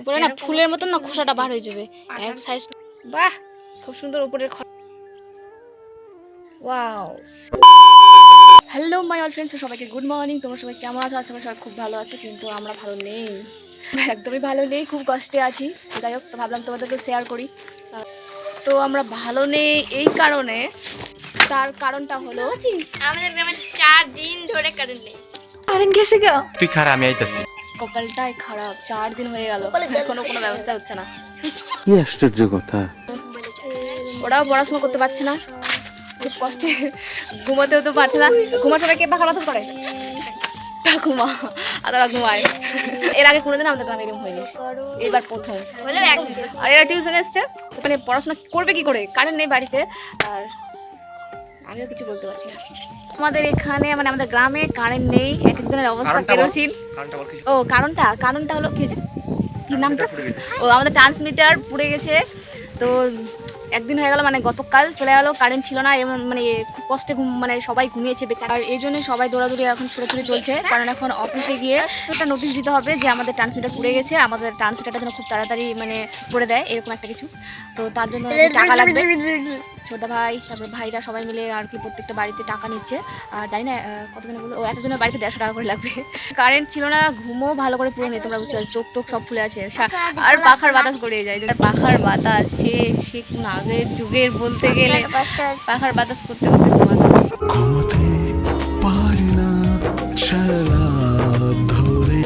পরে না ফুলের মতন না খোসাটা বার হয়ে যাবে এক সাইজ। বাহ খুব সুন্দর উপরের। Wow. Hello my all friends, সবাইকে গুড মর্নিং। তোমরা সবাই কেমন আছো? আশা করি সবাই খুব ভালো আছো, কিন্তু আমরা ভালো নেই, একদমই ভালো নেই, খুব কষ্টে আছি। যাই হোক, তো ভাবলাম তোমাদেরকে শেয়ার করি। তো আমরা ভালো নেই এই কারণে, তার কারণটা হলো আমাদের গ্রামে 4 দিন ধরে কারেন্ট নেই। কারেন্ট গেছে গো, তুই খারাপ, আমি আইতাছি। কপালটাই খারাপ, 4 দিন হয়ে গেল, এখনো কোনো ব্যবস্থা হচ্ছে না। কি আশ্চর্য কথা। ওরাও পড়াশোনা করতে পারছে না, খুব কষ্টে, ঘুমাতেও তো পারছে না। ঘুমার সময় কে পাখার বাতাস করে? ঠাকুমা আর তারা ঘুমায়। এর আগে কোনোদিন আমাদের গ্রামে এরকম হয়নি, এবার প্রথম। আর এরা টিউশন এসছে, ওখানে পড়াশোনা করবে কি করে? কারেন্ট নেই বাড়িতে, আর আমিও কিছু বলতে পারছি না। আমাদের এখানে মানে আমাদের গ্রামে কারেন্ট নেই, এক একজনের অবস্থা কেরোসিন। ও কারণটা হলো কি নামটা? ও আমাদের ট্রান্সমিটার পুড়ে গেছে। তো একদিন হয়ে গেল, মানে গতকাল চলে গেল, কারেন্ট ছিল না, এমন মানে খুব কষ্টে মানে সবাই ঘুমিয়েছে বেচারা। আর এই জন্য সবাই দৌড়াদৌড়ি এখন ছোটাছুটি চলছে, কারণ এখন অফিসে গিয়ে একটা নোটিশ দিতে হবে যে আমাদের ট্রান্সমিটার পুড়ে গেছে, আমাদের ট্রান্সমিটারটা যেন খুব তাড়াতাড়ি মানে করে দেয়, এরকম একটা কিছু। তো তার জন্য টাকা লাগবে। ছোটা ভাই, তারপর ভাইরা সবাই মিলে আর কি প্রত্যেকটা বাড়িতে টাকা নিচ্ছে। আর জানি না কতজনে বললো, ও এক একজনের বাড়িতে 150 টাকা করে লাগবে। কারেন্ট ছিল না, ঘুমও ভালো করে পুরো নেই, তোমরা বুঝতে পারছো, চোখ টোক সব ফুলে আছে। আর পাখার বাতাস গড়িয়ে যায়, পাখার বাতাস সে আগের যুগের বলতে গেলে পাখার বাতাস করতে করতে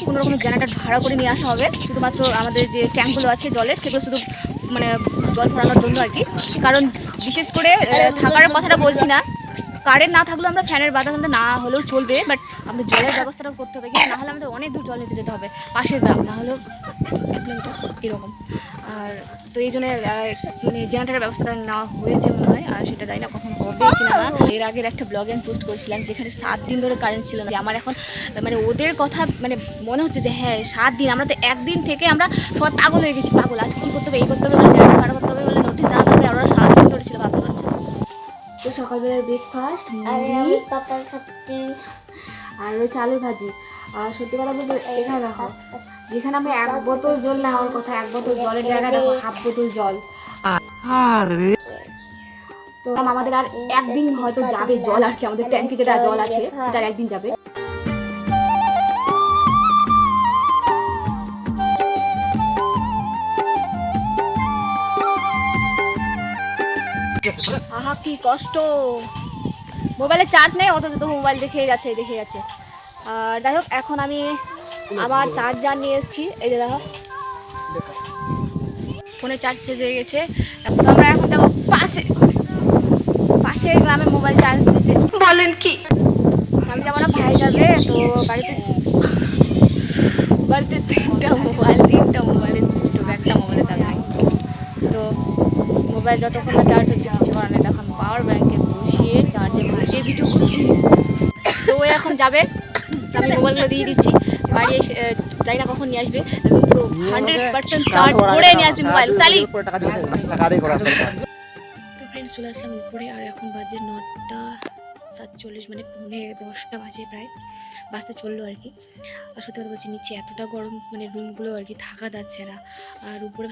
কোনো রকম জেনারেটর ভাড়া করে নিয়ে আসা হবে, শুধুমাত্র আমাদের যে ট্যাঙ্কগুলো আছে জলের, সেগুলো শুধু মানে জল ভরানোর জন্য আর কি। কারণ বিশেষ করে থাকার কথাটা বলছি না, কারেন্ট না থাকলেও আমরা ফ্যানের বাতাস আমাদের না হলেও চলবে, বাট আমাদের জলের ব্যবস্থাটা করতে হবে, কিন্তু না হলে আমাদের অনেক দূর জল নিতে যেতে হবে, পাশের গ্রাম, না হলেও 1 কিলোমিটার এরকম। আর তো এই জন্য মানে জেনারেটারের ব্যবস্থাটা নেওয়া হয়েছে মনে হয়, আর সেটা জানি না কখন হবে কিনা। এর আগের একটা ব্লগে আমি পোস্ট করেছিলাম যেখানে 7 দিন ধরে কারেন্ট ছিল না। আমার এখন মানে ওদের কথা মানে মনে হচ্ছে যে হ্যাঁ 7 দিন, আমরা তো একদিন থেকে আমরা সবাই পাগল হয়ে গেছি, পাগল। আজকে কী করতে হবে, এই করতে হবে, মানে জেনারেটার ভাড়া করতে হবে, বলে নোটিশ জানাতে হবে, আর ওরা 7 দিন ধরে ছিল, ভাবতে পারছো। তো সকালবেলার ব্রেকফাস্ট মুড়ি আর রয়েছে আলুর ভাজি। আর সত্যি কথা বলতে এখানে দেখো, যেখানে আমরা 1 বোতল জল নেওয়ার কথা, 1 বোতল জলের জায়গায় দেখো হাফ বোতল জল। তো আমাদের আর একদিন হয়তো যাবে জল আর কি, আমাদের ট্যাঙ্কি যেটা জল আছে সেটা আর একদিন যাবে। আহা কি কষ্ট, মোবাইলে চার্জ নেই, অথচ তো মোবাইল দেখে যাচ্ছে। আর যাই হোক, এখন আমি আমার চার্জার নিয়ে এসেছি, এই যে দেখো ফোনে চার্জ শেষ হয়ে গেছে। তো আমরা এখন যাবো পাশে গ্রামে মোবাইল চার্জ দিতে। বলেন কি? আমি যাবো না, ভাই যাবে। তো বাড়িতে 3টা মোবাইল সুইচ অফ, একটা মোবাইলে চার্জ নাই। তো মোবাইল যতক্ষণ না চার্জ হচ্ছে কিছু করার নেই, তখন পাওয়ার ব্যাংকে বসিয়ে চার্জে বসিয়ে ভিডিও করছি। তো ও এখন যাবে, আমি মোবাইলগুলো দিয়ে দিচ্ছি, বাড়ি এসে যাই না কখন নিয়ে আসবে, পুরো 100% চার্জ করে নিয়ে আসবে মোবাইল। তো ফ্রেন্ডস, চলে আসলাম উপরে, আর এখন বাজে 9:47, মানে 9:10 বাজে, প্রায় বাসতে চললো আর কি। আর সত্যি কথা বলছি, নিচে এতটা গরম, মানে রুমগুলো আর কি থাকা যাচ্ছে না। আর উপরে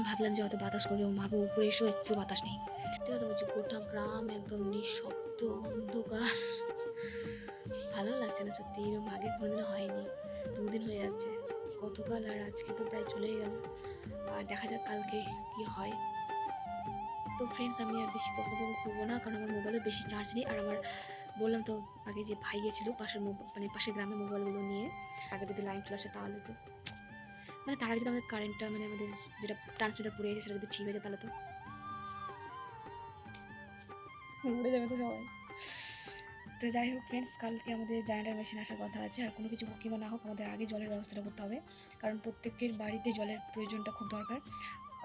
ভাবলাম যে হয়তো বাতাস করবে, ভাবো উপরে এসেও একটু বাতাস নেই। সত্যি কথা বলছি, গোটা গ্রাম একদম নিঃশব্দ, অন্ধকার, ভালো লাগছে না সত্যি। এরকম আগে কোনোদিনও হয়নি, 2 দিন হয়ে যাচ্ছে, গতকাল আর আজকে তো প্রায় চলেই গেল। আর দেখা যাক কালকে কি হয়। তো ফ্রেন্ডস, আমি আর বেশি বকবক করবো না, কারণ আমার মোবাইলে বেশি চার্জ নেই। আর আমার বললাম তো আগে যে ভাই গেছিলো পাশের গ্রামের মোবাইলগুলো নিয়ে, আগে যদি লাইন চলে আসে তাহলে তো মানে তার আগে যদি আমাদের কারেন্টটা মানে আমাদের যেটা ট্রান্সমিটার পুড়ে গেছে সেটা যদি ঠিক হয়ে যায় তাহলে তো উড়ে যাবে তো সবাই। তো যাই হোক ফ্রেন্ডস, কালকে আমাদের জেনারেটর মেশিন আসার কথা আছে। আর কোনো কিছু হোক কিংবা না হোক, আমাদের আগে জলের ব্যবস্থাটা করতে হবে, কারণ প্রত্যেকের বাড়িতে জলের প্রয়োজনটা খুব দরকার।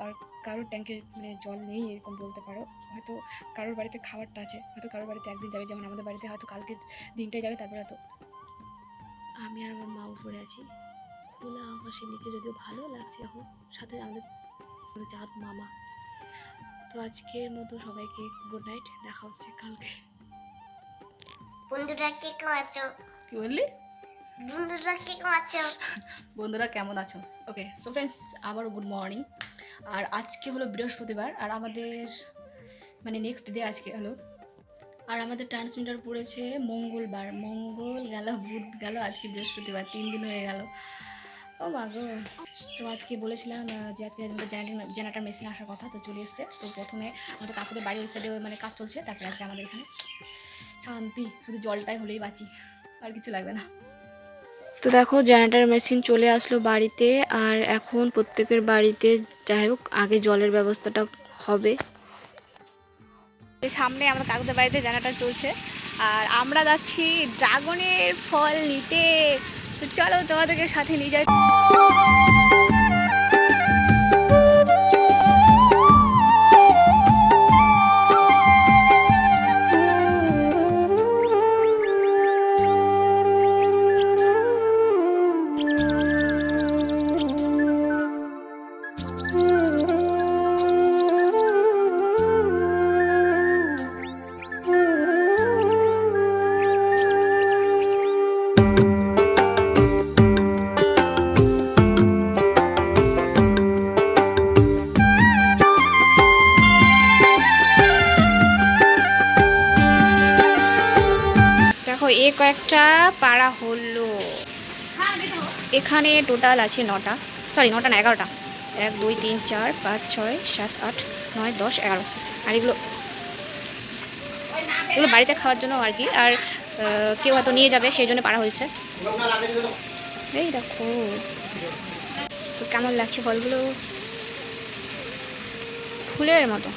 আর কারোর ট্যাঙ্কে মানে জল নেই এরকম বলতে পারো, হয়তো কারোর বাড়িতে খাবারটা আছে, হয়তো কারোর বাড়িতে একদিন যাবে, যেমন আমাদের বাড়িতে হয়তো কালকে দিনটাই যাবে, তারপরে হয়তো আমি আর আমার মা উপরে আছি খোলা আকাশের নিচে, যদিও ভালো লাগছে এখন, সাথে আমাদের চাঁদ মামা। তো আজকের মতো সবাইকে গুড নাইট, দেখা হচ্ছে কালকে। বন্ধুরা কে কেমন আছো? কি বললি? বন্ধুরা কেমন আছো? ওকে, সো ফ্রেন্ডস, আবারও গুড মর্নিং। আর আজকে হলো বৃহস্পতিবার, আর আমাদের মানে নেক্সট ডে আজকে হলো। আর আমাদের ট্রান্সমিটার পড়েছে মঙ্গলবার, মঙ্গল গেল, বুধ গেল, আজকে বৃহস্পতিবার, 3 দিন হয়ে গেল। ও মা গো। তো আজকে বলেছিলাম যে আজকে আমাদের জেনারেটর মেশিন আসার কথা, তো চলে এসছে। তো প্রথমে আমাদের কাকুদের বাড়ি ওই সাইডে মানে কাজ চলছে, তারপরে আজকে আমাদের এখানে শান্তি, শুধু জলটাই হলেই বাঁচি, আর কিছু লাগবে না। তো দেখো জেনারেটর মেশিন চলে আসলো বাড়িতে, আর এখন প্রত্যেকের বাড়িতে যাই হোক আগে জলের ব্যবস্থাটা হবে। সামনে আমাদের কাকুদের বাড়িতে জেনারেটর চলছে, আর আমরা যাচ্ছি ড্রাগনের ফল নিতে। তো চলো তোমাদেরকে সাথে নিয়ে যাই। এ কয়েকটা পাড়া হলো, এখানে টোটাল আছে 9টা, সরি 9টা না 11টা, 1 2 3 4 5 6 7 8 9 10 11। আর এগুলো বাড়িতে খাওয়ার জন্য আর কি, আর কেউ হয়তো নিয়ে যাবে সেই জন্য পাড়া হয়েছে। এই দেখো তো কেমন লাগছে ফলগুলো, ফুলের মতো।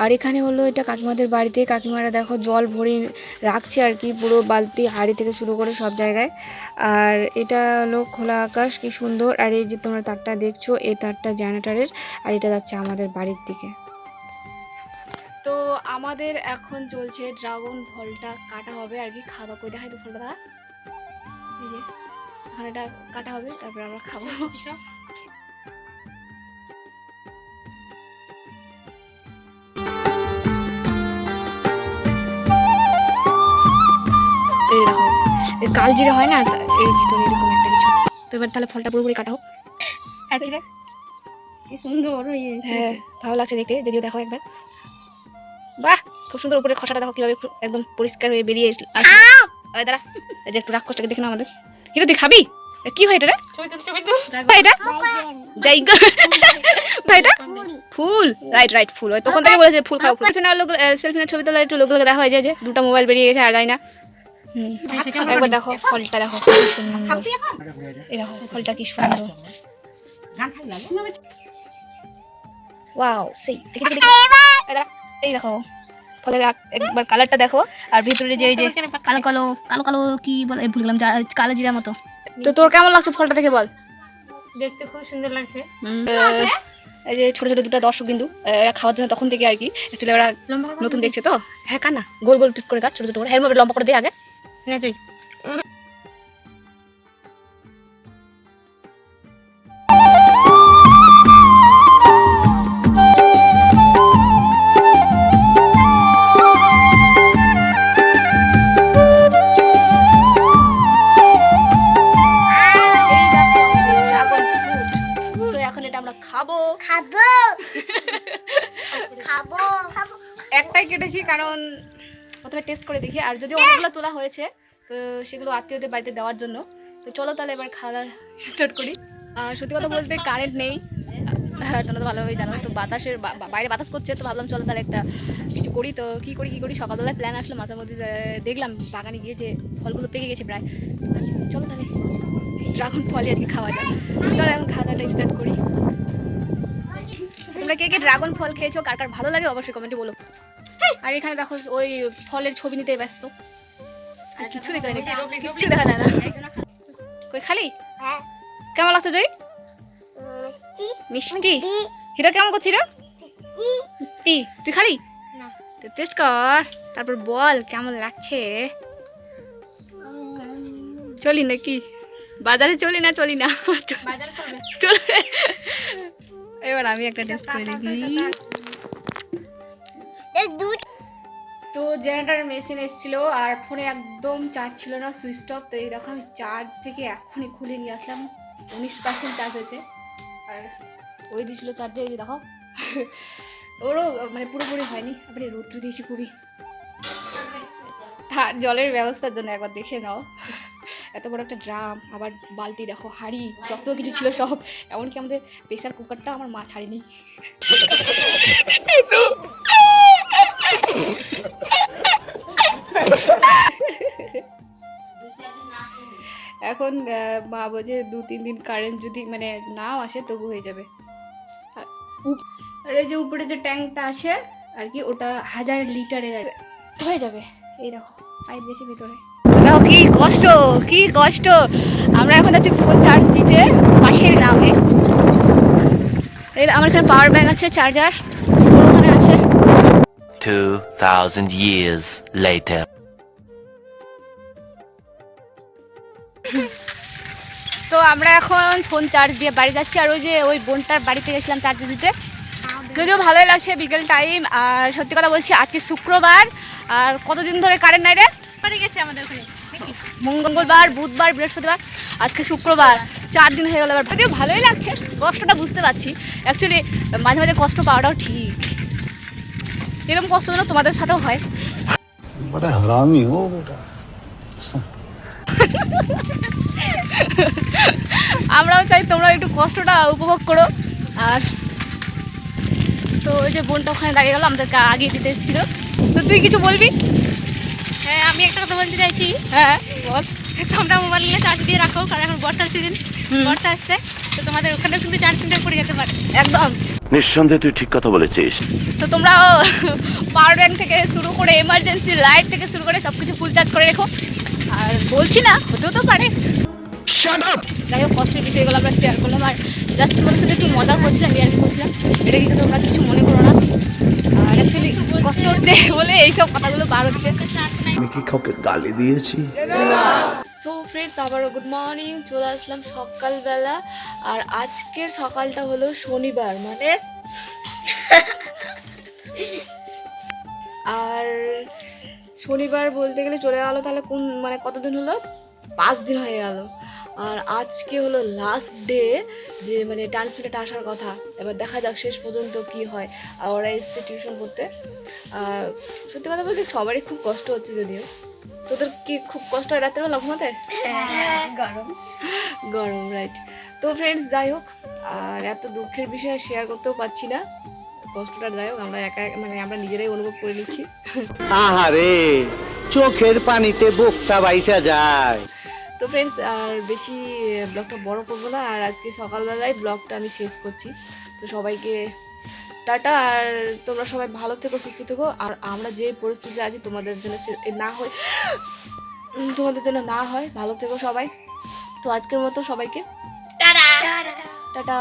আর এখানে হলো এটা কাকিমাদের বাড়িতে, কাকিমারা দেখো জল ভরে রাখছে আর কি, পুরো বালতি হাঁড়ি থেকে শুরু করে সব জায়গায়। আর এটা হলো খোলা আকাশ, কি সুন্দর। আর এই যে তোমরা তারটা দেখছো, এই তারটা জেনারেটরের, আর এটা যাচ্ছে আমাদের বাড়ির দিকে। তো আমাদের এখন চলছে ড্রাগন ফলটা কাটা হবে আর কি, খাওয়া দাওয়া করে দেখা একটু ফলটা, এই যে এখানে এটা কাটা হবে, তারপরে আমরা খাবো। এই দেখো কাল জিরা হয় না, এর ভিতরে এরকম একটা কিছু। তো এবার তাহলে ফলটা পুরোপুরি কাটা হোক। আচ্ছা কি সুন্দর হয়েছে, হ্যাঁ ভালো লাগছে দেখতে, যদিও দেখো একবার, বাহ খুব সুন্দর। উপরে খসাটা দেখো কিভাবে একদম পরিষ্কার হয়ে বেরিয়ে আসছে। ওই দাঁড়া, এই যে একটু রাক্ষসটাকে দেখে না আমাদের। হিরো তুই খাবি? কি হয় এটা রে? এটা ভাইটা ফুল, রাইট রাইট ফুল। তখন থেকে বলেছে ফুল খাও। সেলফি ছবি তোলা একটু লোক দেখা হয়ে যায়, যে দুটো মোবাইল বেরিয়ে গেছে আর যায় না। একবার দেখো ফলটা, দেখো কি সুন্দর। এই দেখো ফলটা কি সুন্দর, ওয়াও সেই। এই দেখো ফলের একবার কালারটা দেখো, আর ভিতরে যে এই যে কালো কালো কালো কালো কি বলে ভুলে গেলাম, কালো জিরার মতো। তো তোর কেমন লাগছে ফলটা দেখে বল? দেখতে খুব সুন্দর লাগছে। এই যে ছোট ছোট দুটো দর্শক বিন্দু, এরা খাওয়ার জন্য তখন থেকে আর কি, অ্যাকচুয়ালি ওরা নতুন দেখছে তো। হ্যাঁ কাট না, গোল গোল পিস করে কাট, ছোট ছোট করে, হেলমেট লম্বা করে দিয়ে আগে। হ্যাঁ চই একটাই কেটেছি, কারণ প্রথমে টেস্ট করে দেখি, আর যদি অনেকগুলো তোলা হয়েছে তো সেগুলো আত্মীয়দের বাড়িতে দেওয়ার জন্য। তো চলো তাহলে এবার খাওয়া স্টার্ট করি। আর সত্যি কথা বলতে কারেন্ট নেই, হ্যাঁ তোমরা তো ভালোভাবেই জানো। তো বাতাসের বাইরে বাতাস করছে, তো ভাবলাম চলো তাহলে একটা কিছু করি। তো কী করি সকালবেলায় প্ল্যান আসলো মাথার মধ্যে, দেখলাম বাগানে গিয়ে যে ফলগুলো পেকে গেছে প্রায়। চলো তাহলে ড্রাগন ফলই আজকে খাওয়া যায়। চলো এখন খাওয়া দাওয়াটা স্টার্ট করি। তোমরা কে কে ড্রাগন ফল খেয়েছো, কার কার ভালো লাগে অবশ্যই কমেন্টে বলো। আর এখানে দেখো ওই ফলের ছবি নিতে ব্যস্ত, আর কিছু দেখা যায় না, কিচ্ছু দেখা যায় না। কই খালি? হ্যাঁ কেমন লাগছে তুই? মিষ্টি। হিরো কেমন করছিস? তুই খালি না, টেস্ট কর, তারপর বল কেমন লাগছে। চলি নাকি বাজারে? চলি না বাজারে চলবে। চলে। এবার আমি একটা টেস্ট করে দেখি। তো জেনারেটর মেশিন এসেছিল আর ফোনে একদম চার্জ ছিল না, সুইচ অফ। তো এই দেখো আমি চার্জ থেকে এখনই খুলে নিয়ে আসলাম, 19% চার্জ হয়েছে। আর ওই দিয়েছিল চার্জে, এই যে দেখো ওরও মানে পুরোপুরি হয়নি। আপনি রৌদ্র দিয়েছি খুবই। হ্যাঁ, জলের ব্যবস্থার জন্য একবার দেখে নাও। এত বড় একটা ড্রাম, আবার বালতি দেখো, হাঁড়ি, যত কিছু ছিল সব। এমনকি আমাদের প্রেসার কুকারটা আমার মা ছাড়েনি। এখন মা বলছে 2-3 দিন কারেন্ট যদি মানে নাও আসে তবু হয়ে যাবে। আর এই যে উপরে যে ট্যাঙ্কটা আছে আর কি, ওটা 1000 লিটারের হয়ে যাবে। এই দেখো পাইপ গেছে ভিতরে। দেখো কি কষ্ট, কি কষ্ট। আমরা এখন যাচ্ছি ফোন চার্জ দিতে পাশের গ্রামে। এই আমার এখানে পাওয়ার ব্যাংক আছে, চার্জার ওখানে আছে। 2000 years later. তো আমরা এখন ফোন চার্জ দিয়ে বাড়ি যাচ্ছি। আর ওই যে ওই বোনটার বাড়িতে গেছিলাম চার্জ দিতে, যদিও ভালোই লাগছে বিকেল টাইম। আর সত্যি কথা বলছি, আজকে শুক্রবার আর কতদিন ধরে কারেন্ট নাই রে, গেছে আমাদের ওখানে মঙ্গলবার, বুধবার, বৃহস্পতিবার, আজকে শুক্রবার, 4 দিন হয়ে গেল। এবার যদিও ভালোই লাগছে, কষ্টটা বুঝতে পারছি। অ্যাকচুয়ালি মাঝে মাঝে কষ্ট পাওয়াটাও ঠিক, এরকম কষ্ট যেন তোমাদের সাথেও হয়। बड़ा हरामी हो बेटा। আমরাও চাই তোমরা একটু কষ্টটা উপভোগ করো। আর তো ওই যে বোনটা ওখানে দাঁড়িয়ে গেল, আমাদেরকে আগিয়ে দিতে এসেছিলো। তো তুই কিছু বলবি? হ্যাঁ, আমি একটা কথা বলতে চাইছি। হ্যাঁ বল। তোমরা মোবাইলে চার্জ দিয়ে রাখো, কারণ এখন বর্ষার সিজন, হুম। বর্ষা আসছে। তো তোমাদের ওখানেও কিন্তু চার্জ সেন্টার পড়ে যেতে পারে। একদম। নিঃসন্দেহে তুই ঠিক কথা বলেছিস। তো তোমরাও পাওয়ার ব্যাংক থেকে শুরু করে এমার্জেন্সি লাইট থেকে শুরু করে সব কিছু ফুল চার্জ করে রেখো। আর বলছি না, হতেও তো পারে। Shut up! যাই হোক, কষ্টের বিষয়গুলো আমরা শেয়ার করলাম। আর জাস্ট তোমাদের সাথে একটু মজা করছিলাম, ইয়ার কি করছিলাম, এটা কিন্তু তোমরা কিছু মনে করো না। আর অ্যাকচুয়ালি কষ্ট হচ্ছে বলে এইসব কথাগুলো বার হচ্ছে। আমি কি কাউকে গালি দিয়েছি? সো ফ্রেন্ডস, আবারও গুড মর্নিং। চলে আসলাম সকালবেলা। আর আজকের সকালটা হলো শনিবার, মানে আর শনিবার বলতে গেলে চলে গেলো তাহলে কোন মানে কতদিন হলো, 5 দিন হয়ে গেল। আর আজকে হলো লাস্ট ডে, যে মানে ট্রান্সমিটারটা আসার কথা। এবার দেখা যাক শেষ পর্যন্ত কি হয়। আর ওরা এসছে টিউশন করতে। আর সত্যি কথা বলতে সবারই খুব কষ্ট হচ্ছে। যদিও তোদের কি খুব কষ্ট হয় রাত্রেবেলা ঘুমাতে? গরম গরম, রাইট। তো ফ্রেন্ডস, যাই হোক, আর এত দুঃখের বিষয় শেয়ার করতেও পারছি না। কষ্টটা যাই হোক, আমরা একা মানে আমরা নিজেরাই অনুভব করে নিচ্ছি। আহারে, চোখের পানিতে বুকটা বাইসা যায়। তো ফ্রেন্ডস, আর বেশি ব্লগটা বড় করবো না। আর আজকে সকালবেলায় ব্লগটা আমি শেষ করছি। তো সবাইকে টাটা। আর তোমরা সবাই ভালো থেকো, সুস্থ থেকো। আর আমরা যে পরিস্থিতিতে আছি তোমাদের জন্য না হয়, তোমাদের জন্য না হয়, ভালো থেকো সবাই। তো আজকের মতো সবাইকে টাটা।